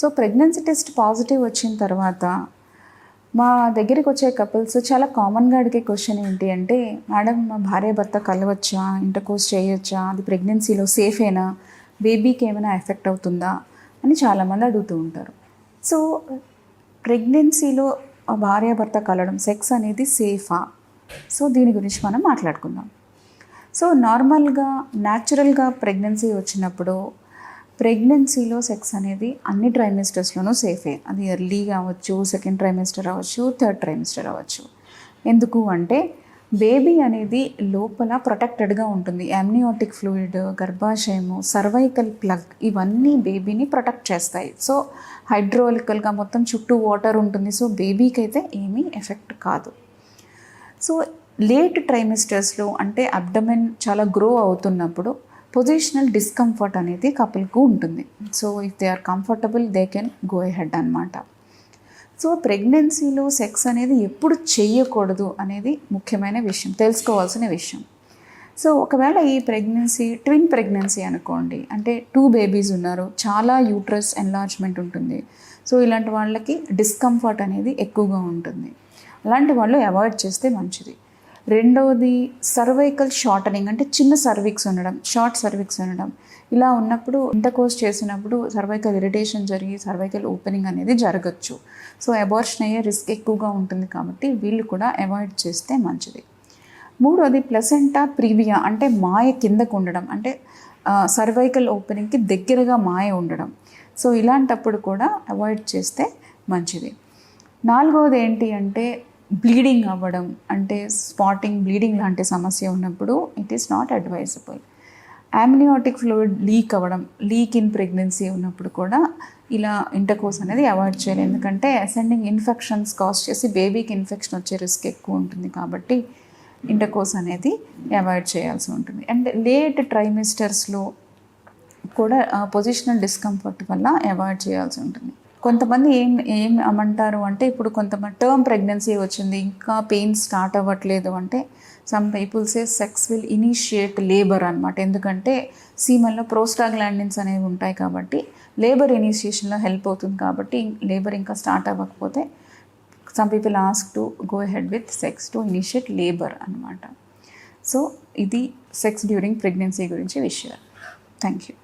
So pregnancy test positive వచ్చిన తర్వాత మా దగ్గరికి వచ్చే కపుల్స్ చాలా కామన్గా అడిగే క్వశ్చన్ ఏంటి అంటే, మేడం మా భార్య భర్త కలవచ్చా, ఇంటర్కోర్స్ చేయొచ్చా, అది ప్రెగ్నెన్సీలో సేఫేనా, బేబీకి ఏమైనా ఎఫెక్ట్ అవుతుందా అని చాలామంది అడుగుతూ ఉంటారు. సో ప్రెగ్నెన్సీలో భార్య భర్త కలవడం, సెక్స్ అనేది సేఫా? సో దీని గురించి మనం మాట్లాడుకుందాం. సో నార్మల్గా న్యాచురల్గా ప్రెగ్నెన్సీ వచ్చినప్పుడు ప్రెగ్నెన్సీలో సెక్స్ అనేది అన్ని ట్రైమిస్టర్స్లోనూ సేఫే. అది ఎర్లీ కావచ్చు, సెకండ్ ట్రైమిస్టర్ అవ్వచ్చు, థర్డ్ ట్రైమిస్టర్ అవ్వచ్చు. ఎందుకు అంటే బేబీ అనేది లోపల ప్రొటెక్టెడ్గా ఉంటుంది. అమ్నియోటిక్ ఫ్లూయిడ్, గర్భాశయము, సర్వైకల్ ప్లగ్ ఇవన్నీ బేబీని ప్రొటెక్ట్ చేస్తాయి. సో హైడ్రోలికల్గా మొత్తం చుట్టూ వాటర్ ఉంటుంది. సో బేబీకి అయితే ఏమీ ఎఫెక్ట్ కాదు. సో లేట్ ట్రైమిస్టర్స్లో అంటే అబ్డమెన్ చాలా గ్రో అవుతున్నప్పుడు పొజిషనల్ డిస్కంఫర్ట్ అనేది కపుల్కు ఉంటుంది. So if they are comfortable they can go ahead అనమాట. సో ప్రెగ్నెన్సీలో సెక్స్ అనేది ఎప్పుడు చేయకూడదు అనేది ముఖ్యమైన విషయం, తెలుసుకోవాల్సిన విషయం. సో ఒకవేళ ఈ ప్రెగ్నెన్సీ ట్విన్ ప్రెగ్నెన్సీ అనుకోండి, అంటే 2 బేబీస్ ఉన్నారు, చాలా యూట్రస్ ఎన్లార్జ్మెంట్ ఉంటుంది. సో ఇలాంటి వాళ్ళకి డిస్కంఫర్ట్ అనేది ఎక్కువగా ఉంటుంది. అలాంటి వాళ్ళు అవాయిడ్ చేస్తే మంచిది. రెండవది సర్వైకల్ షార్టనింగ్, అంటే చిన్న సర్విక్స్ ఉండడం, షార్ట్ సర్విక్స్ ఉండడం. ఇలా ఉన్నప్పుడు ఇంటర్కోర్స్ చేసినప్పుడు సర్వైకల్ ఇరిటేషన్ జరిగి సర్వైకల్ ఓపెనింగ్ అనేది జరగచ్చు. సో అబార్షన్ అయ్యే రిస్క్ ఎక్కువగా ఉంటుంది కాబట్టి వీళ్ళు కూడా అవాయిడ్ చేస్తే మంచిది. మూడవది ప్లసెంటా ప్రీవియా, అంటే మాయ కిందకు ఉండడం, అంటే సర్వైకల్ ఓపెనింగ్కి దగ్గరగా మాయ ఉండడం. సో ఇలాంటప్పుడు కూడా అవాయిడ్ చేస్తే మంచిది. నాలుగవది ఏంటి అంటే బ్లీడింగ్ అవ్వడం, అంటే స్పాటింగ్, బ్లీడింగ్ లాంటి సమస్య ఉన్నప్పుడు it is not advisable. Amniotic fluid leak అవ్వడం, లీక్ ఇన్ ప్రెగ్నెన్సీ ఉన్నప్పుడు కూడా ఇలా ఇంటర్కోర్స్ అనేది అవాయిడ్ చేయాలి. ఎందుకంటే అసెండింగ్ ఇన్ఫెక్షన్స్ కాజ్ చేసి బేబీకి ఇన్ఫెక్షన్ వచ్చే రిస్క్ ఎక్కువ ఉంటుంది కాబట్టి ఇంటర్కోర్స్ అనేది అవాయిడ్ చేయాల్సి ఉంటుంది. అండ్ లేట్ ట్రైమిస్టర్స్లో కూడా పొజిషనల్ డిస్కంఫర్ట్ వల్ల అవాయిడ్ చేయాల్సి ఉంటుంది. కొంతమంది ఏం అమ్మంటారు అంటే, ఇప్పుడు కొంతమంది టర్మ్ ప్రెగ్నెన్సీ వచ్చింది, ఇంకా పెయిన్ స్టార్ట్ అవ్వట్లేదు అంటే some people say sex will initiate labour అనమాట. ఎందుకంటే సీమన్లో ప్రోస్టాగ్లాండిన్స్ అనేవి ఉంటాయి కాబట్టి లేబర్ ఇనిషియేషన్లో హెల్ప్ అవుతుంది. కాబట్టి లేబర్ ఇంకా స్టార్ట్ అవ్వకపోతే some people ask to go head with sex to initiate labour అనమాట. సో ఇది సెక్స్ డ్యూరింగ్ ప్రెగ్నెన్సీ గురించి విషయాలు. Thank you.